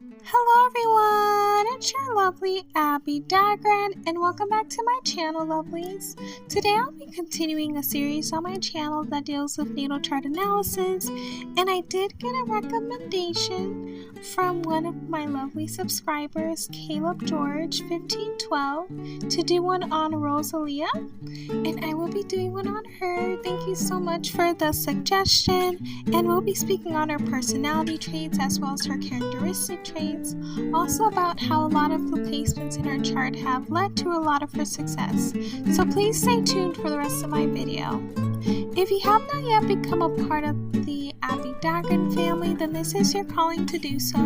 Hello everyone, it's your lovely Abbie Dagrin and welcome back to my channel, lovelies. Today I'll be continuing a series on my channel that deals with natal chart analysis, and I did get a recommendation from one of my lovely subscribers, Caleb George 1512, to do one on Rosalia, and I will be doing one on her. Thank you so much for the suggestion, and we'll be speaking on her personality traits as well as her characteristic traits, also about how a lot of the placements in her chart have led to a lot of her success. So please stay tuned for the rest of my video. If you have not yet become a part of the Abbie Dagrin family, then this is your calling to do so.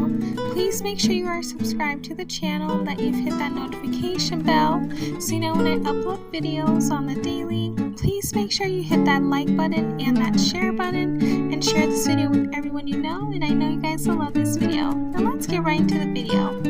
Please make sure you are subscribed to the channel and that you've hit that notification bell so you know when I upload videos on the daily. Please make sure you hit that like button and that share button and share this video with everyone you know, and I know you guys will love this video. Now let's get right into the video.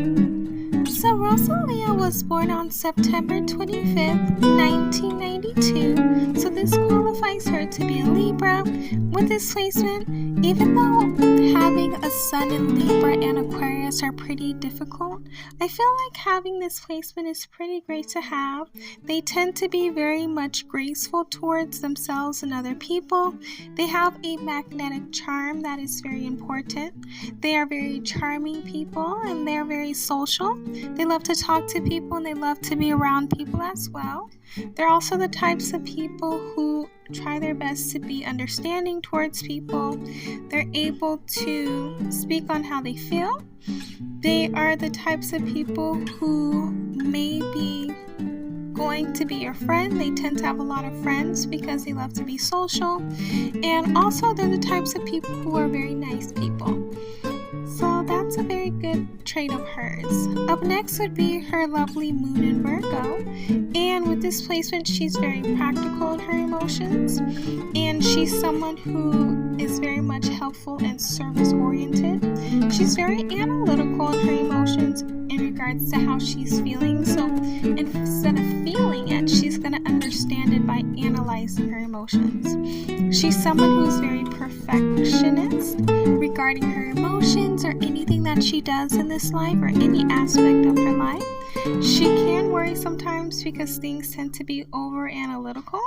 So Rosalia was born on September 25th, 1992, so this qualifies her to be a Libra. With this placement, even though having a sun in Libra and Aquarius are pretty difficult, I feel like having this placement is pretty great to have. They tend to be very much graceful towards themselves and other people. They have a magnetic charm that is very important. They are very charming people and they're very social. They love to talk to people and they love to be around people as well. They're also the types of people who try their best to be understanding towards people. They're able to speak on how they feel. They are the types of people who may be going to be your friend. They tend to have a lot of friends because they love to be social. And also they're the types of people who are very nice people. So that's a very good trait of hers. Up next would be her lovely moon in Virgo. And with this placement, she's very practical in her emotions. And she's someone who is very much helpful and service oriented. She's very analytical in her emotions in regards to how she's feeling. So instead of feeling it, she's going to understand it by analyzing her emotions. She's someone who's very perfectionist regarding her emotions or anything that she does in this life or any aspect of her life. She can worry sometimes because things tend to be over analytical,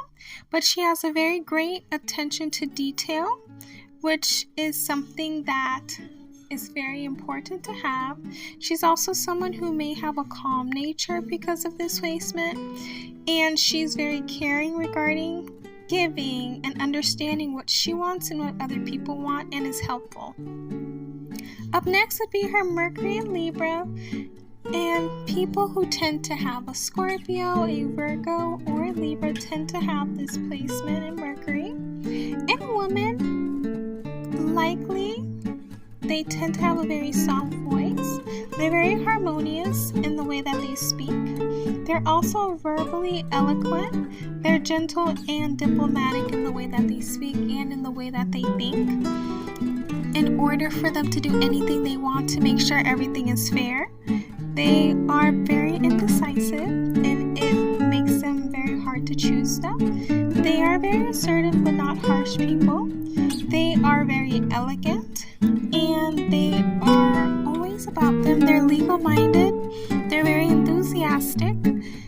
but she has a very great attention to detail, which is something that is very important to have. She's also someone who may have a calm nature because of this placement, and she's very caring regarding giving and understanding what she wants and what other people want, and is helpful. Up next would be her Mercury in Libra, and people who tend to have a Scorpio, a Virgo, or a Libra tend to have this placement in Mercury. And women, likely, they tend to have a very soft voice. They're very harmonious in the way that they speak. They're also verbally eloquent. They're gentle and diplomatic in the way that they speak and in the way that they think. In order for them to do anything they want to make sure everything is fair, they are very indecisive and it makes them very hard to choose stuff. They are very assertive but not harsh people. They are very elegant and they are always about them. They're legal-minded. They're very enthusiastic.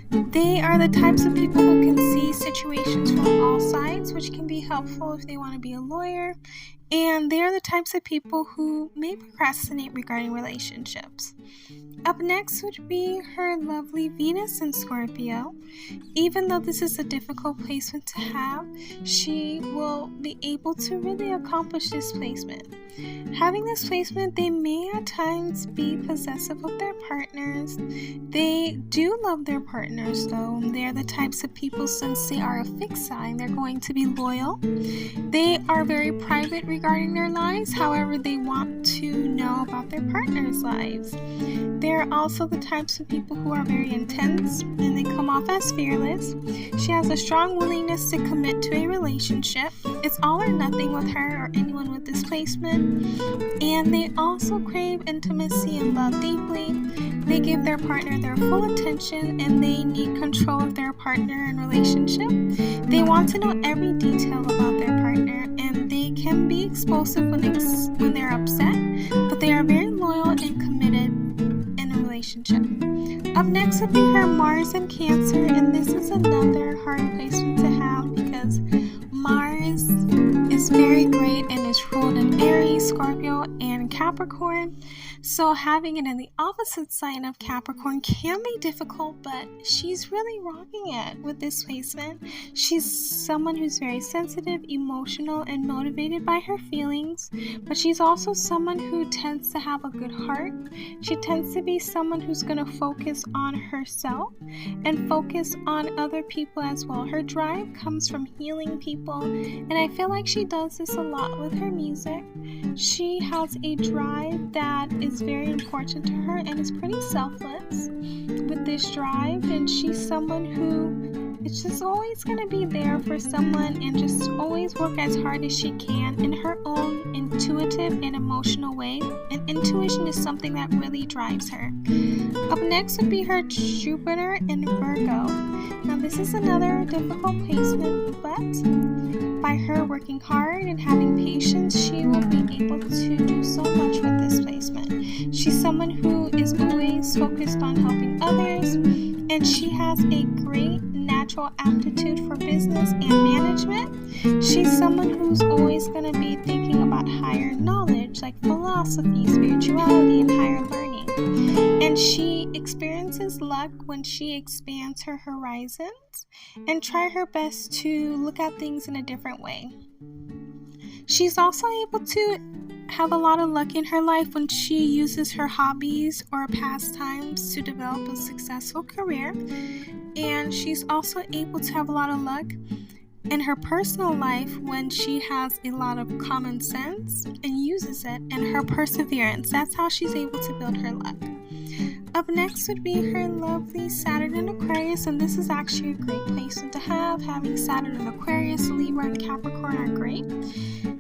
They are the types of people who can see situations from all sides, which can be helpful if they want to be a lawyer. And they are the types of people who may procrastinate regarding relationships. Up next would be her lovely Venus in Scorpio. Even though this is a difficult placement to have, she will be able to really accomplish this placement. Having this placement, they may at times be possessive of their partners. They do love their partners though. They're the types of people, since they are a fixed sign, they're going to be loyal. They are very private regarding their lives. However, they want to know about their partner's lives. They're also the types of people who are very intense and they come off as fearless. She has a strong willingness to commit to a relationship. It's all or nothing with her or anyone with this placement. And they also crave intimacy and love deeply. They give their partner their full attention and they need control of their partner and relationship. They want to know every detail about their partner, and they can be explosive when they're upset, but they are very loyal and committed next would be her Mars in Cancer, and this is another hard placement to have because Mars is very great and is ruled in Aries, Scorpio, and Capricorn. So having it in the opposite sign of Capricorn can be difficult, but she's really rocking it with this placement. She's someone who's very sensitive, emotional, and motivated by her feelings, but she's also someone who tends to have a good heart. She tends to be someone who's going to focus on herself and focus on other people as well. Her drive comes from healing people, and I feel like she does this a lot with her music. She has a drive that is very important to her and is pretty selfless with this drive, and she's someone who is just always going to be there for someone and just always work as hard as she can in her own intuitive and emotional way, and intuition is something that really drives her. Up next would be her Jupiter in Virgo. Now this is another difficult placement, but by her working hard and having patience, she will be able to do so much with this placement. She's someone who is always focused on helping others, and she has a great natural aptitude for business and management. She's someone who's always going to be thinking about higher knowledge like philosophy, spirituality, and higher learning. And she experiences luck when she expands her horizons and try her best to look at things in a different way. She's also able to have a lot of luck in her life when she uses her hobbies or pastimes to develop a successful career. And she's also able to have a lot of luck in her personal life when she has a lot of common sense and uses it, and her perseverance. That's how she's able to build her luck. Up next would be her lovely Saturn in Aquarius, and this is actually a great placement to have. Having Saturn in Aquarius, Libra, and Capricorn are great.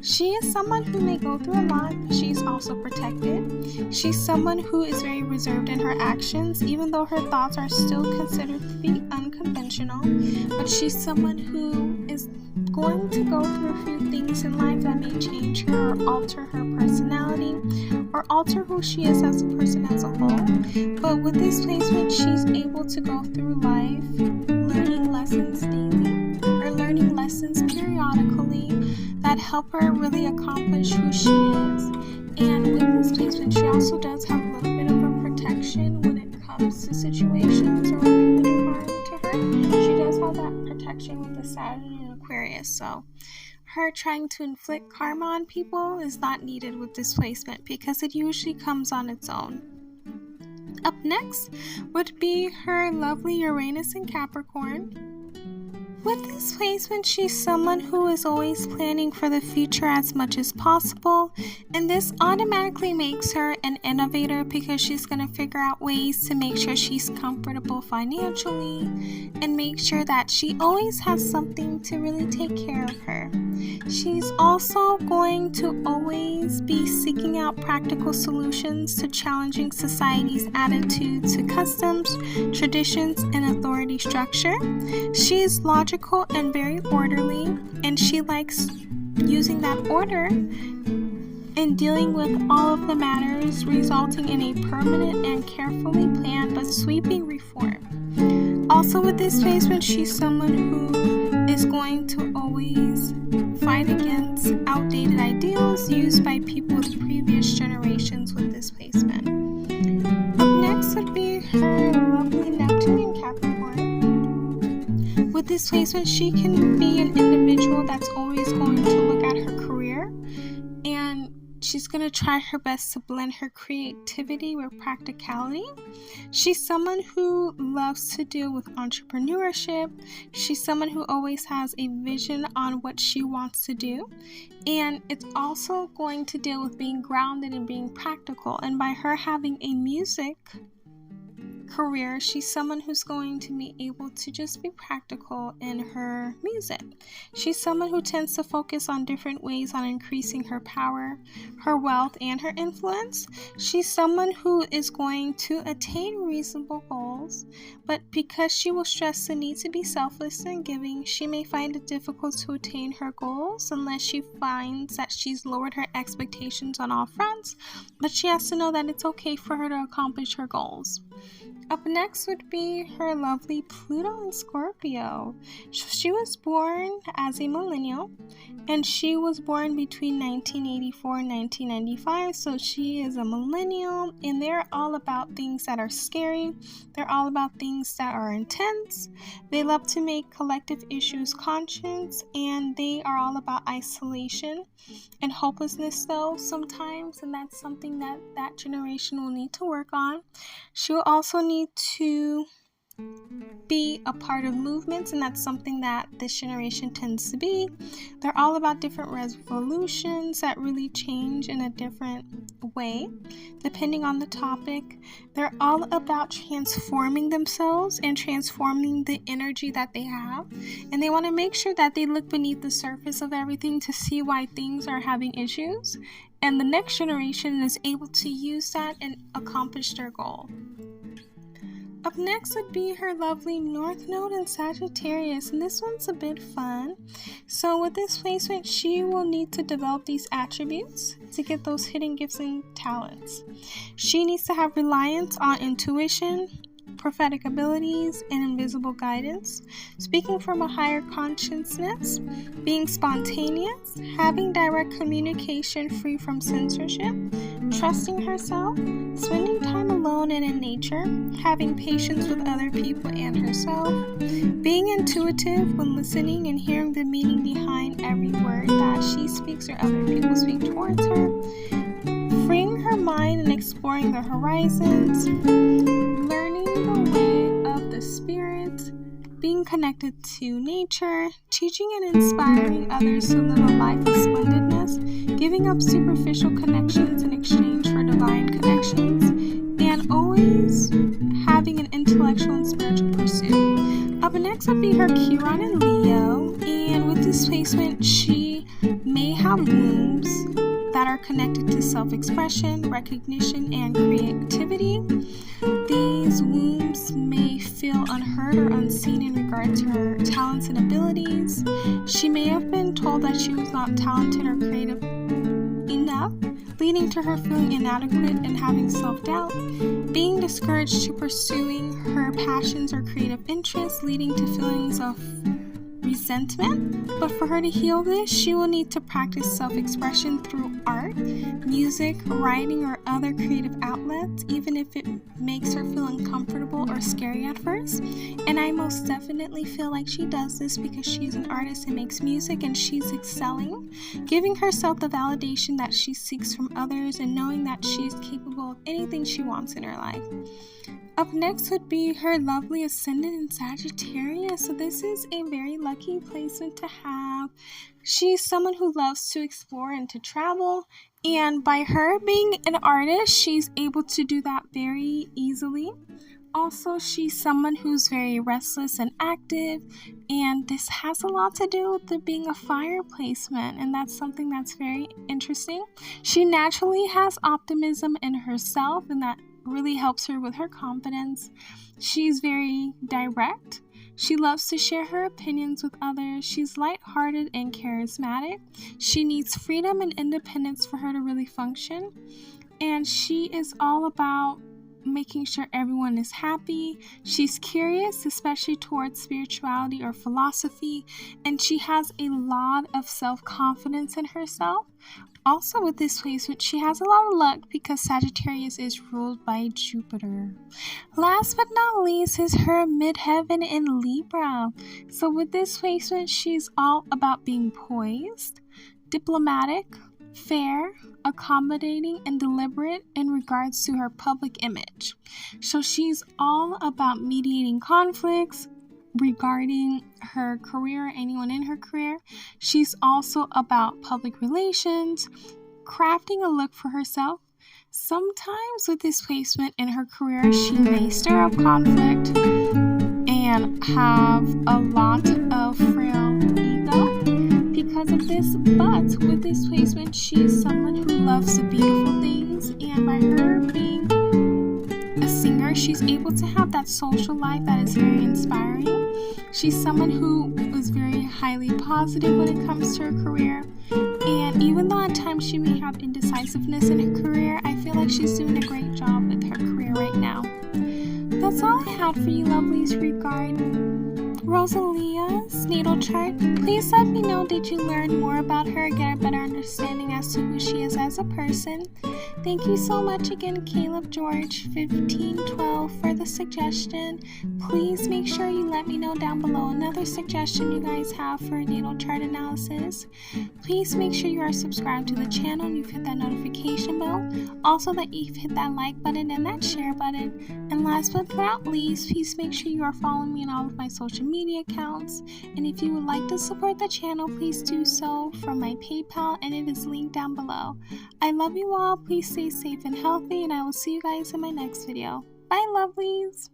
She is someone who may go through a lot, but she's also protected. She's someone who is very reserved in her actions, even though her thoughts are still considered to be unconventional. But she's someone who is going to go through a few things in life that may change her or alter her personality or alter who she is as a person as a whole. But with this placement, she's able to go through life learning lessons daily or learning lessons periodically that help her really accomplish who she is. And with this placement, she also does have a little bit of a protection when it comes to situations or when people do harm to her. She does have that protection with the Saturn in Aquarius, so her trying to inflict karma on people is not needed with this placement because it usually comes on its own. Up next would be her lovely Uranus in Capricorn. With this placement, she's someone who is always planning for the future as much as possible, and this automatically makes her an innovator because she's going to figure out ways to make sure she's comfortable financially and make sure that she always has something to really take care of her. She's also going to always be seeking out practical solutions to challenging society's attitude to customs, traditions, and authority structure. She is logical and very orderly, and she likes using that order and dealing with all of the matters, resulting in a permanent and carefully planned but sweeping reform. Also with this placement, she's someone who is going to always fight against outdated ideals used by people of previous generations with this placement. Up next would be her lovely Neptune in Capricorn. With this placement, she can be an individual that's always going to look at her career, and she's going to try her best to blend her creativity with practicality. She's someone who loves to deal with entrepreneurship. She's someone who always has a vision on what she wants to do. And it's also going to deal with being grounded and being practical. And by her having a music career, she's someone who's going to be able to just be practical in her music. She's someone who tends to focus on different ways on increasing her power, her wealth, and her influence. She's someone who is going to attain reasonable goals, but because she will stress the need to be selfless and giving, she may find it difficult to attain her goals unless she finds that she's lowered her expectations on all fronts, but she has to know that it's okay for her to accomplish her goals. Up next would be her lovely Pluto in Scorpio. She was born as a millennial, and she was born between 1984 and 1995, so she is a millennial, and they're all about things that are scary. They're all about things that are intense. They love to make collective issues conscious, and they are all about isolation and hopelessness, though, sometimes, and that's something that that generation will need to work on. She will also need to be a part of movements, and that's something that this generation tends to be. They're all about different resolutions that really change in a different way depending on the topic. They're all about transforming themselves and transforming the energy that they have, and they want to make sure that they look beneath the surface of everything to see why things are having issues, and the next generation is able to use that and accomplish their goal. Up next would be her lovely North Node in Sagittarius, and this one's a bit fun. So with this placement, she will need to develop these attributes to get those hidden gifts and talents. She needs to have reliance on intuition, prophetic abilities, and invisible guidance, speaking from a higher consciousness, being spontaneous, having direct communication free from censorship, trusting herself, spending time alone and in nature, having patience with other people and herself, being intuitive when listening and hearing the meaning behind every word that she speaks or other people speak towards her, freeing her mind and exploring the horizons, learning the way of the spirit, being connected to nature, teaching and inspiring others to live a life of splendidness, giving up superficial connections in exchange for divine connections, and always having an intellectual and spiritual pursuit. Up next would be her Chiron in Leo, and with this placement, she may have wombs that are connected to self-expression, recognition, and creativity. These wombs may feel unheard or unseen in regard to her talents and abilities. She may have been told that she was not talented or creative enough, leading to her feeling inadequate and having self-doubt, being discouraged to pursuing her passions or creative interests, leading to feelings of resentment. But for her to heal this, she will need to practice self-expression through art, music, writing, or other creative outlets, even if it makes her feel uncomfortable or scary at first. And I most definitely feel like she does this because she's an artist and makes music, and she's excelling, giving herself the validation that she seeks from others and knowing that she's capable of anything she wants in her life. Up next would be her lovely ascendant in Sagittarius. So this is a very lucky placement to have. She's someone who loves to explore and to travel, and by her being an artist, she's able to do that very easily. Also, she's someone who's very restless and active, and this has a lot to do with it being a fire placement, and that's something that's very interesting. She naturally has optimism in herself, and that really helps her with her confidence. She's very direct. She loves to share her opinions with others. She's lighthearted and charismatic. She needs freedom and independence for her to really function. And she is all about making sure everyone is happy. She's curious, especially towards spirituality or philosophy, and she has a lot of self-confidence in herself. Also with this placement, she has a lot of luck because Sagittarius is ruled by Jupiter. Last but not least is her midheaven in Libra. So with this placement, she's all about being poised, diplomatic, fair, accommodating, and deliberate in regards to her public image. So she's all about mediating conflicts regarding her career or anyone in her career. She's also about public relations, crafting a look for herself. Sometimes with this placement in her career, she may stir up conflict and have a lot of frail ego because of this, but with this placement, she's someone who loves the beautiful things, and by her being a singer, she's able to have that social life that is very inspiring. She's someone who is very highly positive when it comes to her career, and even though at times she may have indecisiveness in her career, I feel like she's doing a great job with her career right now. That's all out for you lovelies regarding Rosalia's natal chart. Please let me know, did you learn more about her, get a better understanding as to who she is as a person? Thank you so much again, Caleb George 1512, for the suggestion. Please make sure you let me know down below another suggestion you guys have for a natal chart analysis. Please make sure you are subscribed to the channel and you've hit that notification bell. Also that you've hit that like button and that share button. And last but not least, please make sure you are following me on all of my social media accounts. And if you would like to support the channel, please do so from my PayPal, and it is linked down below. I love you all. Please stay safe and healthy, and I will see you guys in my next video. Bye, lovelies!